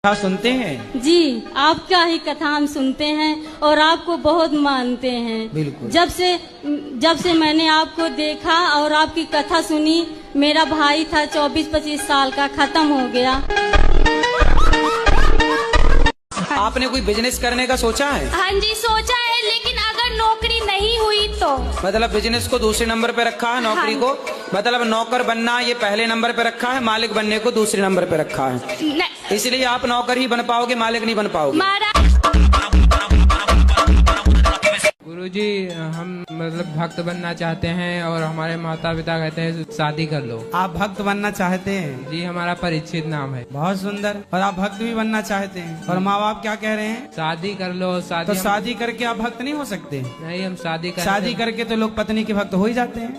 कथा सुनते हैं जी, आपका ही कथा हम सुनते हैं और आपको बहुत मानते हैं। बिल्कुल। जब से मैंने आपको देखा और आपकी कथा सुनी, मेरा भाई था 24-25 साल का, खत्म हो गया। आपने कोई बिजनेस करने का सोचा है? हाँ जी सोचा है, लेकिन अगर नौकरी नहीं हुई तो। मतलब बिजनेस को दूसरे नंबर पे रखा है, नौकरी को मतलब नौकर बनना ये पहले नंबर पे रखा है, मालिक बनने को दूसरे नंबर पे रखा है। इसलिए आप नौकर ही बन पाओगे, मालिक नहीं बन पाओगे। गुरुजी, हम मतलब भक्त बनना चाहते हैं और हमारे माता पिता कहते हैं शादी कर लो। आप भक्त बनना चाहते हैं? जी, हमारा परीक्षित नाम है। बहुत सुंदर। और आप भक्त भी बनना चाहते हैं और माँ बाप क्या कह रहे हैं? शादी कर लो। तो शादी करके आप भक्त नहीं हो सकते? नहीं, हम शादी करके तो लोग पत्नी के भक्त हो ही जाते हैं।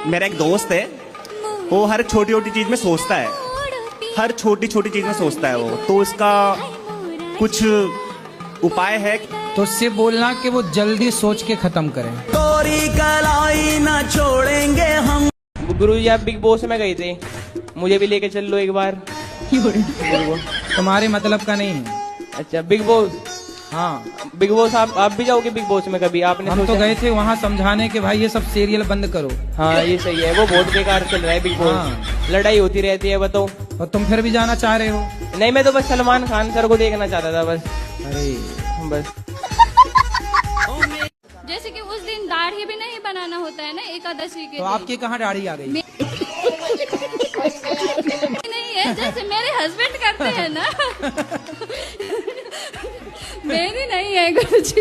मेरा एक दोस्त है, वो हर छोटी छोटी चीज में सोचता है, हर छोटी छोटी चीज में सोचता है वो, तो इसका कुछ उपाय है? तो उससे बोलना कि वो जल्दी सोच के खत्म करें। तोरी कलाई ना छोड़ेंगे हम। गुरुजी, आप बिग बॉस में गए थे, मुझे भी लेके चल लो एक बार। तुम्हारे मतलब का नहीं है। अच्छा, बिग बॉस। हाँ, बिग बॉस आप भी जाओगे बिग बॉस में कभी? आपने हम तो गए थे वहाँ समझाने के भाई ये सब सीरियल बंद करो। हाँ, ये सही है, वो बहुत बेकार चल रहा है बिग बॉस। हाँ। लड़ाई होती रहती है, बताओ। और तुम फिर भी जाना चाह रहे हो? नहीं, मैं तो बस सलमान खान सर को देखना चाहता था बस। अरे बस। जैसे कि उस दिन दाढ़ी भी नहीं बनाना होता है ना एकादशी के तो आपकी कहाँ दाढ़ी आ गई? नहीं है, जैसे मेरे हस्बैंड करते हैं ना। मेरी नहीं है गुरुजी।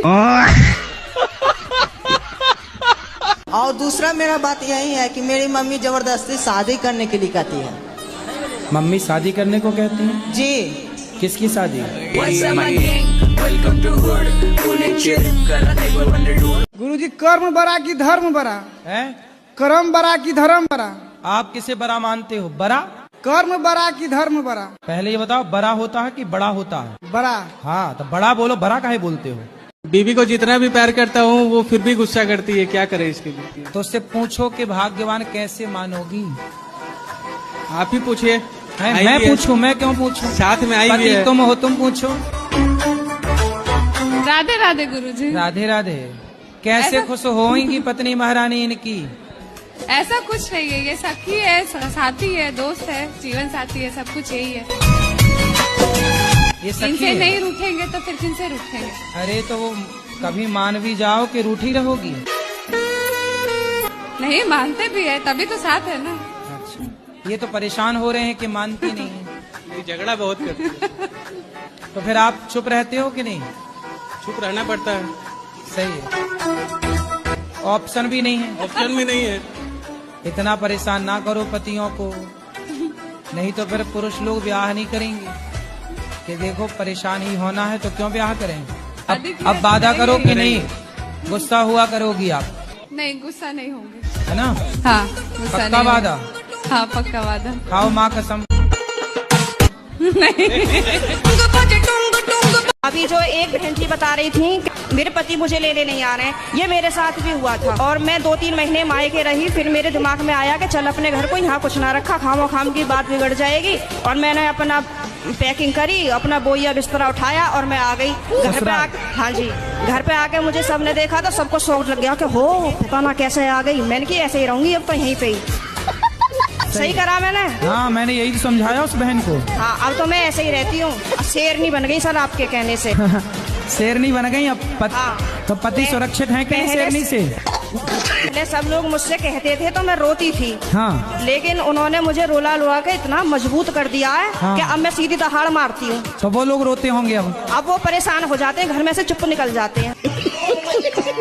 और दूसरा मेरा बात यही है कि मेरी मम्मी जबरदस्ती शादी करने के लिए कहती है। मम्मी शादी करने को कहती हैं? जी। किसकी शादी? गुरुजी, कर्म बड़ा की धर्म बड़ा है? कर्म बड़ा की धर्म बड़ा। आप किसे बड़ा मानते हो? बड़ा? कर्म बड़ा की धर्म बड़ा। पहले ये बताओ, बड़ा होता है कि बड़ा होता है? बड़ा। हाँ, तो बड़ा बोलो, बड़ा काहे बोलते हो? बीवी को जितना भी प्यार करता हूँ वो फिर भी गुस्सा करती है, क्या करे इसके लिए? तो उससे पूछो कि भाग्यवान कैसे मानोगी? आप ही पूछिए। मैं पूछूं? मैं क्यों पूछूं? साथ में आई भी है। तुम हो, तुम पूछो। राधे राधे गुरुजी। राधे राधे। कैसे खुश होंगी पत्नी महारानी इनकी? ऐसा कुछ नहीं है, ये सखी है, साथी है, दोस्त है, जीवन साथी है, सब कुछ यही है। ये सखी इनसे है? नहीं रूठेंगे तो फिर किनसे रूठेंगे? अरे तो वो कभी मान भी जाओ कि रूठी रहोगी? नहीं, मानते भी है, तभी तो साथ है ना। अच्छा, ये तो परेशान हो रहे हैं कि मानती नहीं है। ये झगड़ा बहुत करती है। तो फिर आप चुप रहते हो कि नहीं? चुप रहना पड़ता है। सही है, ऑप्शन भी नहीं है। ऑप्शन भी नहीं है। इतना परेशान ना करो पतियों को, नहीं तो फिर पुरुष लोग ब्याह नहीं करेंगे कि देखो परेशान ही होना है तो क्यों ब्याह करेंगे। अब वादा करो कि नहीं गुस्सा हुआ करोगी आप? नहीं, गुस्सा नहीं होंगे, है ना? हाँ, गुस्सा पक्का नहीं वादा? होंगे। हाँ, पक्का वादा। खाओ माँ कसम। अभी जो एक बहन जी बता रही थी मेरे पति मुझे लेने नहीं आ रहे हैं, ये मेरे साथ भी हुआ था। और मैं 2-3 महीने मायके रही, फिर मेरे दिमाग में आया कि चल अपने घर को यहाँ कुछ ना रखा, खामो खाम की बात बिगड़ जाएगी। और मैंने अपना पैकिंग करी, अपना बोइया बिस्तरा उठाया और मैं आ गई घर पे। हाँ जी, घर पे आके मुझे सबने देखा तो सबको शौक लग गया कि हो पता ना कैसे आ गई। मैंने कि ऐसे ही रहूंगी अब तो यहीं पे ही। सही करा मैंने? हाँ, मैंने यही तो समझाया उस बहन को। हाँ, अब तो मैं ऐसे ही रहती हूँ, शेरनी बन गई सर आपके कहने से। शेरनी बन गई अब? हाँ। तो पति सुरक्षित है कि शेरनी से? पहले सब लोग मुझसे कहते थे तो मैं रोती थी। हाँ। लेकिन उन्होंने मुझे रुला लुआ के इतना मजबूत कर दिया है हाँ। कि अब मैं सीधी दहाड़ मारती हूँ। तो वो लोग रोते होंगे अब वो परेशान हो जाते हैं, घर में से चुप निकल जाते हैं।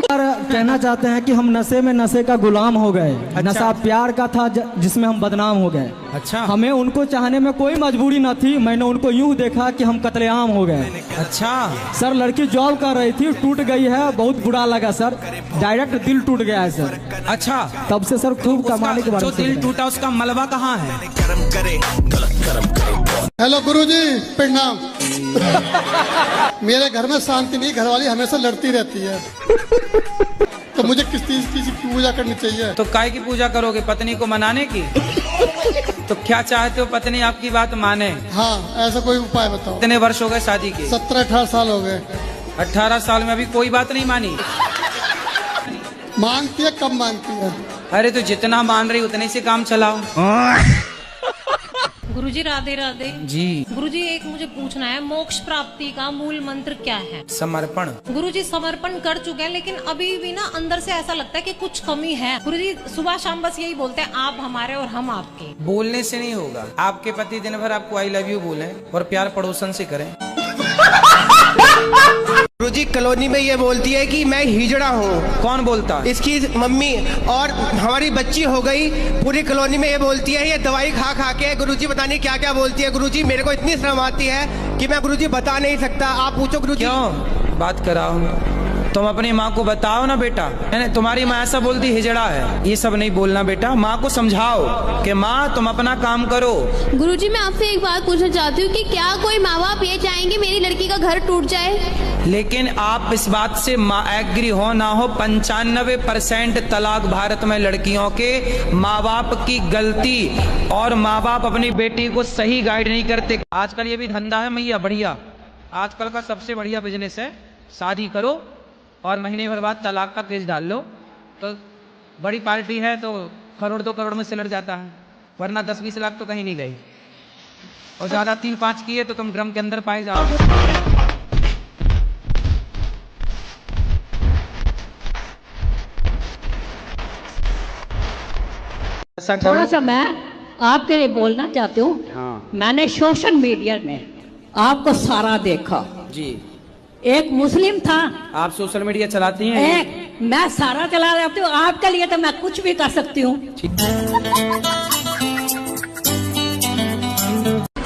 कहना चाहते हैं कि हम नशे का गुलाम हो गए। अच्छा। नशा प्यार का था जिसमें हम बदनाम हो गए। अच्छा। हमें उनको चाहने में कोई मजबूरी न थी, मैंने उनको यूं देखा कि हम कत्लेआम हो गए। अच्छा सर, लड़की जॉब कर रही थी, टूट गई है, बहुत बुरा लगा सर, डायरेक्ट दिल टूट गया है सर। अच्छा, तब से सर खूब कमाने के बारे में। जो दिल टूटा उसका मलबा कहाँ है? हेलो गुरुजी, प्रणाम। मेरे घर में शांति नहीं, घरवाली हमेशा लड़ती रहती है। तो मुझे किस चीज की पूजा करनी चाहिए? तो काय की पूजा करोगे? पत्नी को मनाने की? तो क्या चाहते हो पत्नी आपकी बात माने? हाँ, ऐसा कोई उपाय बताओ। कितने वर्ष हो गए शादी के? 17-18 साल हो गए। 18 साल में अभी कोई बात नहीं मानी? मानती है, कब मानती है? अरे तो जितना मान रही उतने से काम चलाओ। गुरुजी राधे राधे जी। गुरुजी एक मुझे पूछना है, मोक्ष प्राप्ति का मूल मंत्र क्या है? समर्पण। गुरुजी समर्पण कर चुके हैं, लेकिन अभी भी ना अंदर से ऐसा लगता है कि कुछ कमी है। गुरुजी सुबह शाम बस यही बोलते हैं, आप हमारे और हम आपके। बोलने से नहीं होगा। आपके पति दिन भर आपको आई लव यू बोले और प्यार पड़ोसन से करें। गुरुजी कॉलोनी में ये बोलती है कि मैं हिजड़ा हूँ। कौन बोलता? इसकी मम्मी। और हमारी बच्ची हो गई, पूरी कॉलोनी में ये बोलती है ये दवाई खा खा के। गुरुजी पता नहीं क्या क्या बोलती है। गुरुजी मेरे को इतनी शर्म आती है कि मैं गुरुजी बता नहीं सकता। आप पूछो गुरुजी। क्यों बात कराओ? तुम अपनी माँ को बताओ ना बेटा। तुम्हारी माँ ऐसा बोलती हिजड़ा है, ये सब नहीं बोलना बेटा। माँ को समझाओ कि माँ तुम अपना काम करो। गुरुजी मैं आपसे एक बात पूछना चाहती हूँ कि क्या कोई माँ बाप ये चाहेंगे मेरी लड़की का घर टूट जाए? लेकिन आप इस बात से एग्री हो ना हो, 95% तलाक भारत में लड़कियों के माँ बाप की गलती, और माँ बाप अपनी बेटी को सही गाइड नहीं करते। आजकल ये भी धंधा है मैया बढ़िया। आजकल का सबसे बढ़िया बिजनेस है, शादी करो और महीने भर बाद तलाक का केस डाल लो, तो बड़ी पार्टी है तो 1-2 करोड़ में सिलट जाता है, वरना 10-20 लाख तो कहीं नहीं गई। और ज्यादा 3-5 किए तो तुम ड्रम के अंदर पाए जाओ। थोड़ा सा मैं आपके लिए बोलना चाहती हूँ। हाँ। मैंने सोशल मीडिया में आपको सारा देखा जी। एक मुस्लिम था। आप सोशल मीडिया चलाती हैं? एक मैं सारा चला जाती हूँ, आपके लिए तो मैं कुछ भी कर सकती हूँ।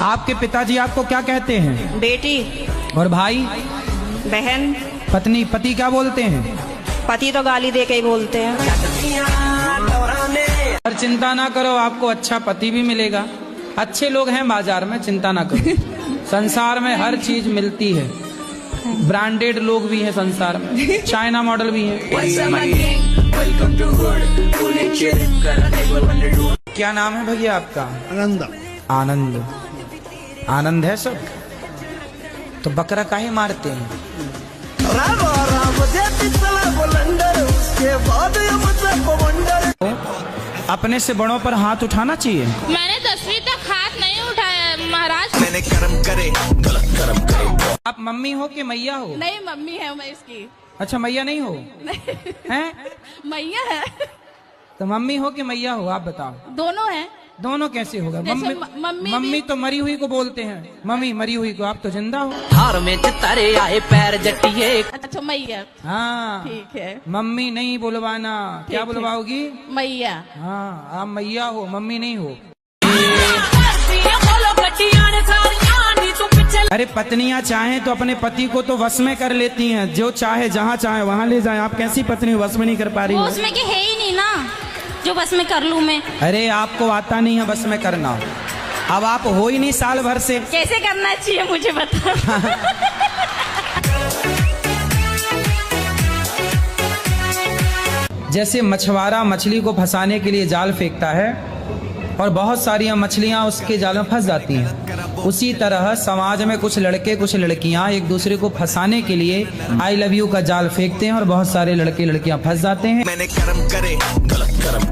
आपके पिताजी आपको क्या कहते हैं? बेटी। और भाई? बहन। पत्नी? पति क्या बोलते हैं? पति तो गाली दे के ही बोलते हैं। पर चिंता ना करो, आपको अच्छा पति भी मिलेगा। अच्छे लोग हैं बाजार में, चिंता ना करो। संसार में हर चीज मिलती है। ब्रांडेड लोग भी हैं संसार में, चाइना मॉडल भी हैं। क्या नाम है भैया आपका? आनंद। आनंद। आनंद है सब? तो बकरा काहे मारते हैं? अपने से बड़ों पर हाथ उठाना चाहिए। मैंने 10वीं तक हाथ नहीं उठाया महाराज। मैंने कर्म करे, गलत कर्म करे। आप मम्मी हो कि मैया हो? नहीं मम्मी है मैं इसकी। अच्छा मैया नहीं हो? हैं? मैया है। तो मम्मी हो कि मैया हो आप बताओ? दोनों है। दोनों कैसे होगा? मम्मी मम्मी तो मरी हुई को बोलते हैं, मम्मी मरी हुई को। आप तो जिंदा हो। हार में चितारे आए पैर जटिए। अच्छा मैया। हाँ ठीक है। मम्मी नहीं बुलवाना। क्या बुलवाओगी? मैया। हाँ आप मैया हो, मम्मी नहीं हो। अरे पत्नियां चाहें तो अपने पति को तो वश में कर लेती हैं, जो चाहे जहाँ चाहे वहाँ ले जाए। आप कैसी पत्नी वश में नहीं कर पा रही हो? उसमें के है ही नहीं ना जो बस में कर लूं मैं। अरे आपको आता नहीं है बस में करना। अब आप हो ही नहीं साल भर से। कैसे करना चाहिए मुझे बता। जैसे मछुआरा मछली को फंसाने के लिए जाल फेंकता है और बहुत सारी मछलियां उसके जाल में फंस जाती हैं, उसी तरह समाज में कुछ लड़के कुछ लड़कियां एक दूसरे को फंसाने के लिए आई लव यू का जाल फेंकते हैं और बहुत सारे लड़के लड़कियां फंस जाते हैं। मैंने कर्म करे, गलत कर्म